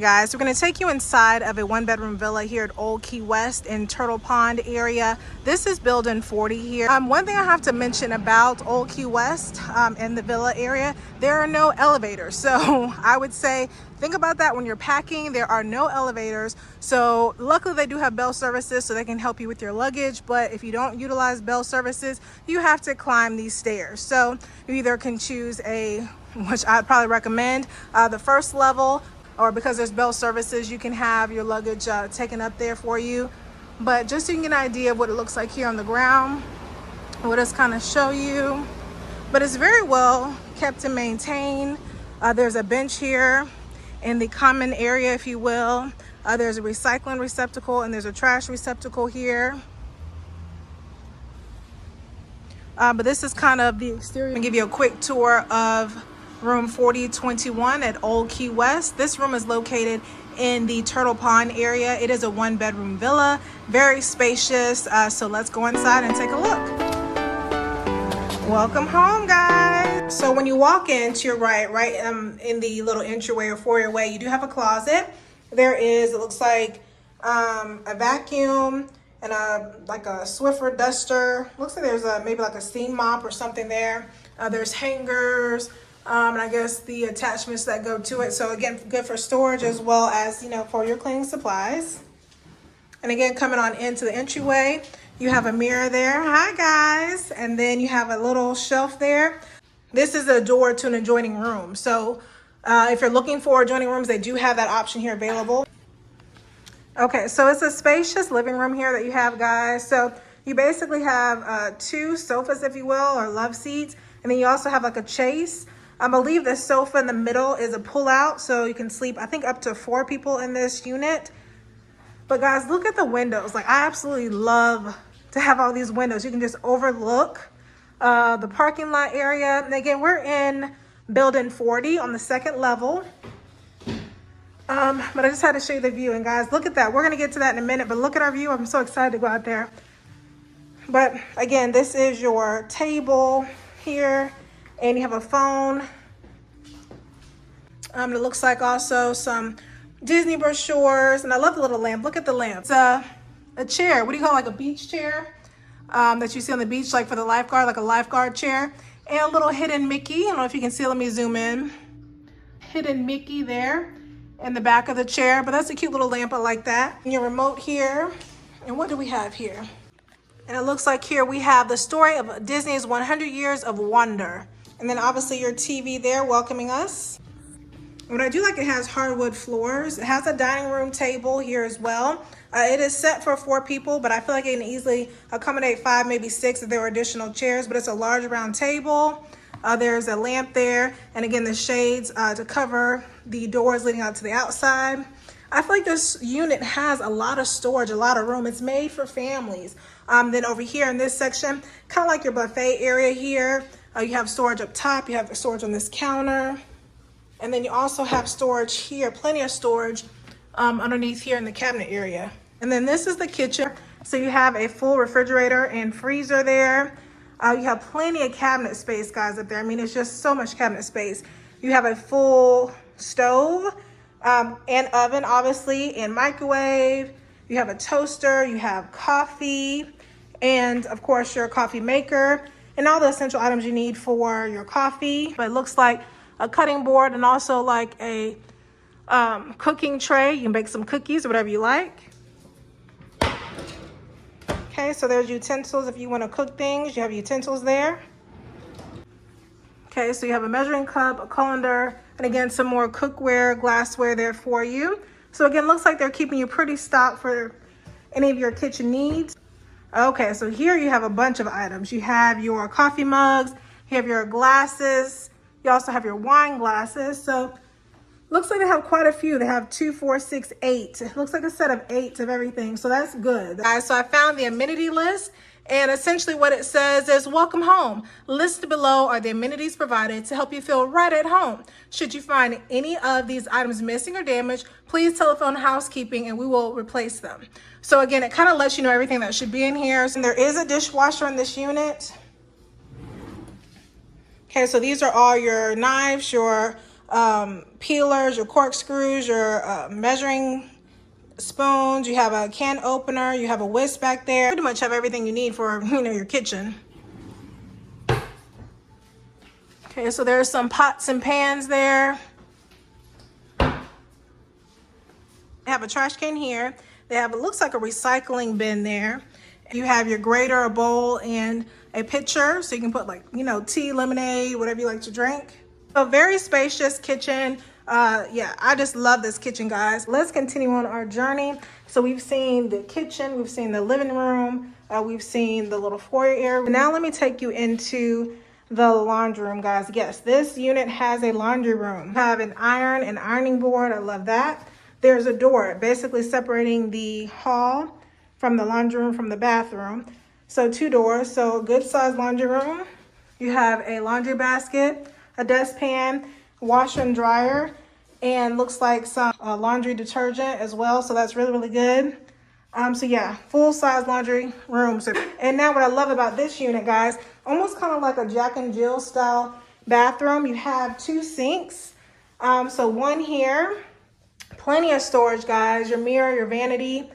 Guys, we're going to take you inside of a one-bedroom villa here at Old Key West in Turtle Pond area. This is building 40 here. One thing I have to mention about Old Key West and the villa area, there are no elevators. So I would say think about that when you're packing. There are no elevators. So luckily they do have bell services so they can help you with your luggage. But if you don't utilize bell services, you have to climb these stairs. So you either can choose which I'd probably recommend, the first level, or because there's bell services, you can have your luggage taken up there for you. But just so you can get an idea of what it looks like here on the ground, we'll just kind of show you. But it's very well kept and maintained. There's a bench here in the common area, if you will. There's a recycling receptacle and there's a trash receptacle here. But this is kind of the exterior. I'm gonna give you a quick tour of room 4021 at Old Key West. This room is located in the Turtle Pond area. It is a one-bedroom villa, very spacious. So let's go inside and take a look. Welcome home, guys. So when you walk in to your right in the little entryway or foyer-way, you do have a closet. There is, it looks like a vacuum and like a Swiffer duster. Looks like there's maybe like a steam mop or something there. There's hangers. And I guess the attachments that go to it. So again, good for storage as well as, for your cleaning supplies. And again, coming on into the entryway, you have a mirror there. Hi, guys. And then you have a little shelf there. This is a door to an adjoining room. So if you're looking for adjoining rooms, they do have that option here available. Okay, so it's a spacious living room here that you have, guys. So you basically have 2 sofas, if you will, or love seats. And then you also have like a chase. I believe the sofa in the middle is a pull-out, so you can sleep, I think, up to 4 people in this unit. But guys, look at the windows. Like, I absolutely love to have all these windows. You can just overlook the parking lot area. And again, we're in building 40 on the 2nd level. But I just had to show you the view. And guys, look at that. We're gonna get to that in a minute, but look at our view. I'm so excited to go out there. But again, this is your table here. And you have a phone. It looks like also some Disney brochures. And I love the little lamp. Look at the lamp. It's a chair. What do you call it? Like a beach chair that you see on the beach, like for the lifeguard, like a lifeguard chair. And a little hidden Mickey. I don't know if you can see. Let me zoom in. Hidden Mickey there in the back of the chair. But that's a cute little lamp. I like that. And your remote here. And what do we have here? And it looks like here we have the story of Disney's 100 Years of Wonder. And then obviously your TV there welcoming us. What I do like, it has hardwood floors. It has a dining room table here as well. It is set for 4 people, but I feel like it can easily accommodate 5, maybe 6 if there were additional chairs, but it's a large round table. There's a lamp there. And again, the shades to cover the doors leading out to the outside. I feel like this unit has a lot of storage, a lot of room. It's made for families. Then over here in this section, kind of like your buffet area here. You have storage up top, you have storage on this counter, and then you also have storage here, plenty of storage underneath here in the cabinet area. And then this is the kitchen. So you have a full refrigerator and freezer there. You have plenty of cabinet space, guys, up there. I mean, it's just so much cabinet space. You have a full stove and oven, obviously, and microwave. You have a toaster, you have coffee, and of course your coffee maker. And all the essential items you need for your coffee. But it looks like a cutting board and also like a cooking tray. You can bake some cookies or whatever you like. Okay, so there's utensils if you want to cook things. You have utensils there. Okay, so you have a measuring cup, a colander, and again, some more cookware, glassware there for you. So again, looks like they're keeping you pretty stocked for any of your kitchen needs. Okay, so here you have a bunch of items. You have your coffee mugs, you have your glasses, you also have your wine glasses. So looks like they have quite a few. They have 2, 4, 6, 8. It looks like a set of 8 of everything. So that's good. Guys, so I found the amenity list. And essentially what it says is, welcome home. Listed below are the amenities provided to help you feel right at home. Should you find any of these items missing or damaged, please telephone housekeeping and we will replace them. So again, it kind of lets you know everything that should be in here. And there is a dishwasher in this unit. Okay, so these are all your knives, your peelers, your corkscrews, your measuring spoons. You have a can opener. You have a whisk back there. Pretty much have everything you need for, you know, your kitchen. Okay, so there's some pots and pans there. They have a trash can here. They have, it looks like a recycling bin there. You have your grater, a bowl, and a pitcher. So you can put, like, you know, tea, lemonade, whatever you like to drink. A very spacious kitchen. Yeah, I just love this kitchen, guys. Let's continue on our journey. So we've seen the kitchen, we've seen the living room, we've seen the little foyer area. Now let me take you into the laundry room, guys. Yes, this unit has a laundry room. Have an ironing board. I love that. There's a door basically separating the hall from the laundry room from the bathroom. So 2 doors, so a good sized laundry room. You have a laundry basket, a dustpan, washer and dryer, and looks like some laundry detergent as well. So that's really, really good. So yeah, full size laundry room. And now what I love about this unit, guys, almost kind of like a Jack and Jill style bathroom. You have 2 sinks. So one here, plenty of storage, guys, your mirror, your vanity.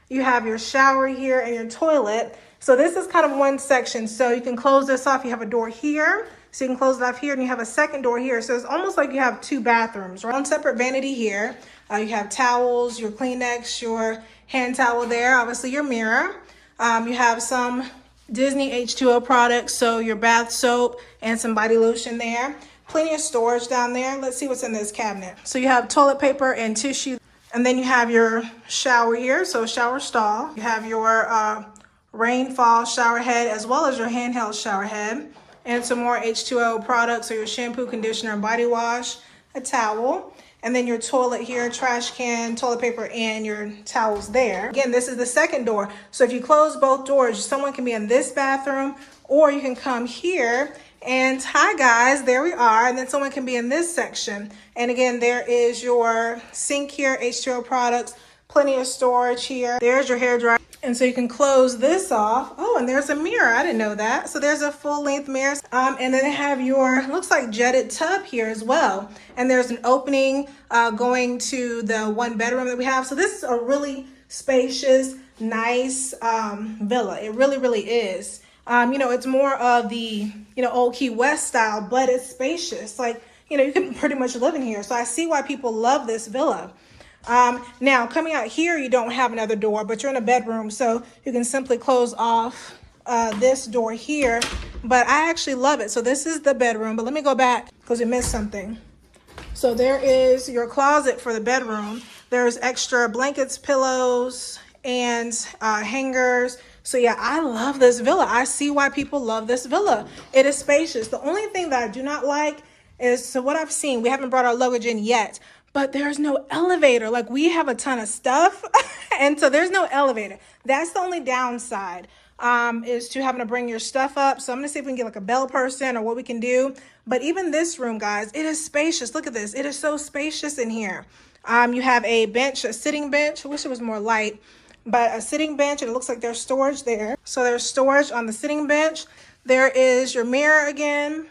You have your shower here and your toilet. So this is kind of one section. So you can close this off. You have a door here. So you can close it off here, and you have a second door here. So it's almost like you have 2 bathrooms, right? One separate vanity here. You have towels, your Kleenex, your hand towel there, obviously your mirror. You have some Disney H2O products, so your bath soap and some body lotion there. Plenty of storage down there. Let's see what's in this cabinet. So you have toilet paper and tissue. And then you have your shower here, so shower stall. You have your rainfall shower head as well as your handheld shower head. And some more H2O products, so your shampoo, conditioner, and body wash, a towel. And then your toilet here, trash can, toilet paper, and your towels there. Again, this is the second door. So if you close both doors, someone can be in this bathroom, or you can come here and hi guys, there we are. And then someone can be in this section. And again, there is your sink here, H2O products, plenty of storage here. There's your hairdryer. And so you can close this off. Oh, and there's a mirror. I didn't know that. So there's a full length mirror. And then they have your, looks like jetted tub here as well. And there's an opening going to the 1 bedroom that we have. So this is a really spacious, nice villa. It really, really is. You know, it's more of the, you know, old Key West style, but it's spacious. Like, you know, you can pretty much live in here. So I see why people love this villa. Now coming out here, you don't have another door, but you're in a bedroom, so you can simply close off this door here. But I actually love it. So this is the bedroom, but let me go back because we missed something. So there is your closet for the bedroom. There's extra blankets, pillows, and hangers. So yeah, I love this villa. I see why people love this villa. It is spacious. The only thing that I do not like is, so what I've seen, we haven't brought our luggage in yet, but there's no elevator. Like, we have a ton of stuff and so there's no elevator. That's the only downside, is to having to bring your stuff up. So I'm gonna see if we can get like a bell person or what we can do. But even this room, guys, it is spacious. Look at this. It is so spacious in here. You have a bench, a sitting bench. I wish it was more light, but a sitting bench, and it looks like there's storage there. So there's storage on the sitting bench. There is your mirror again.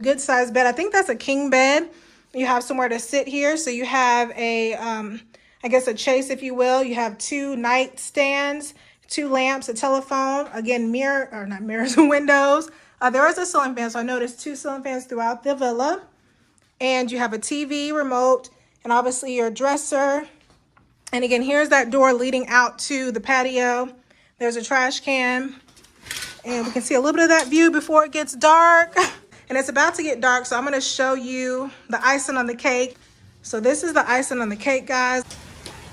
Good sized bed. I think that's a king bed. You have somewhere to sit here. So you have a, I guess a chase, if you will. You have 2 nightstands, 2 lamps, a telephone, again, mirror, or not mirrors, windows. There is a ceiling fan. So I noticed 2 ceiling fans throughout the villa. And you have a TV remote and obviously your dresser. And again, here's that door leading out to the patio. There's a trash can. And we can see a little bit of that view before it gets dark. And it's about to get dark, so I'm going to show you the icing on the cake. So this is the icing on the cake, guys.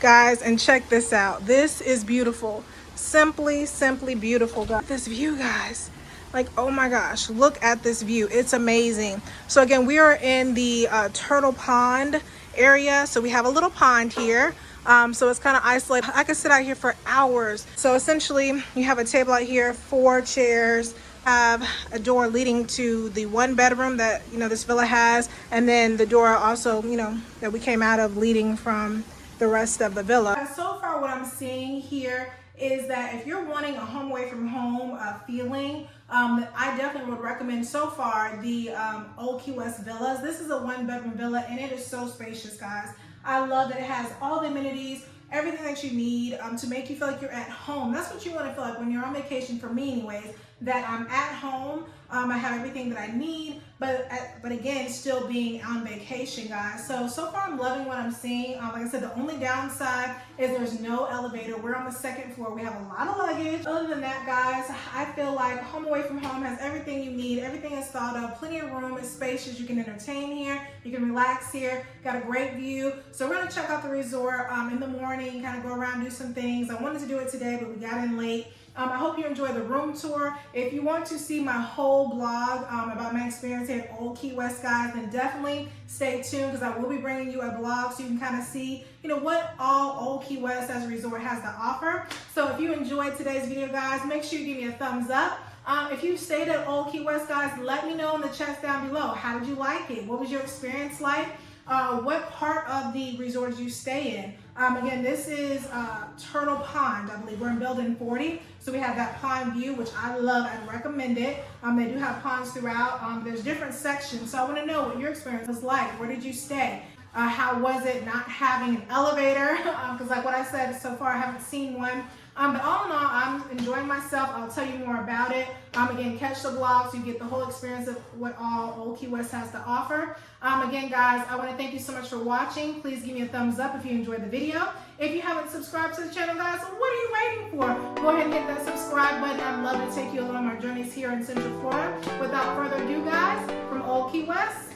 And check this out. This is beautiful. Simply beautiful, guys. This view, guys. Like, oh my gosh, look at this view. It's amazing. So again, we are in the Turtle Pond area. So we have a little pond here. So it's kind of isolated. I could sit out here for hours. So essentially, you have a table out here, 4 chairs. Have a door leading to the 1 bedroom that, you know, this villa has, and then the door also, you know, that we came out of leading from the rest of the villa. So far what I'm seeing here is that if you're wanting a home away from home feeling, I definitely would recommend so far the Old Key West Villas. This is a 1-bedroom villa and it is so spacious, guys. I love that it has all the amenities, everything that you need to make you feel like you're at home. That's what you want to feel like when you're on vacation, for me anyways, that I'm at home. I have everything that I need, but again, still being on vacation, guys. So far I'm loving what I'm seeing. Like I said, the only downside is there's no elevator. We're on the second floor. We have a lot of luggage. Other than that, guys, I feel like Home Away from Home has everything you need. Everything is thought of. Plenty of room. It's spacious. You can entertain here. You can relax here. Got a great view. So we're going to check out the resort in the morning, kind of go around, do some things. I wanted to do it today, but we got in late. I hope you enjoy the room tour. If you want to see my whole blog about my experience here at Old Key West, guys, then definitely stay tuned because I will be bringing you a blog so you can kind of see, what all Old Key West as a resort has to offer. So if you enjoyed today's video, guys, make sure you give me a thumbs up. If you stayed at Old Key West, guys, let me know in the chats down below. How did you like it? What was your experience like? What part of the resort did you stay in? Again, this is Turtle Pond, I believe. We're in building 40, so we have that pond view, which I love and recommend it. They do have ponds throughout. There's different sections, so I want to know what your experience was like. Where did you stay? How was it not having an elevator? Because like what I said, so far I haven't seen one. But all in all, I'm enjoying myself. I'll tell you more about it. Again, catch the blog so you get the whole experience of what all Old Key West has to offer. Again, guys, I want to thank you so much for watching. Please give me a thumbs up if you enjoyed the video. If you haven't subscribed to the channel, guys, what are you waiting for? Go ahead and hit that subscribe button. I'd love to take you along our journeys here in Central Florida. Without further ado, guys, from Old Key West,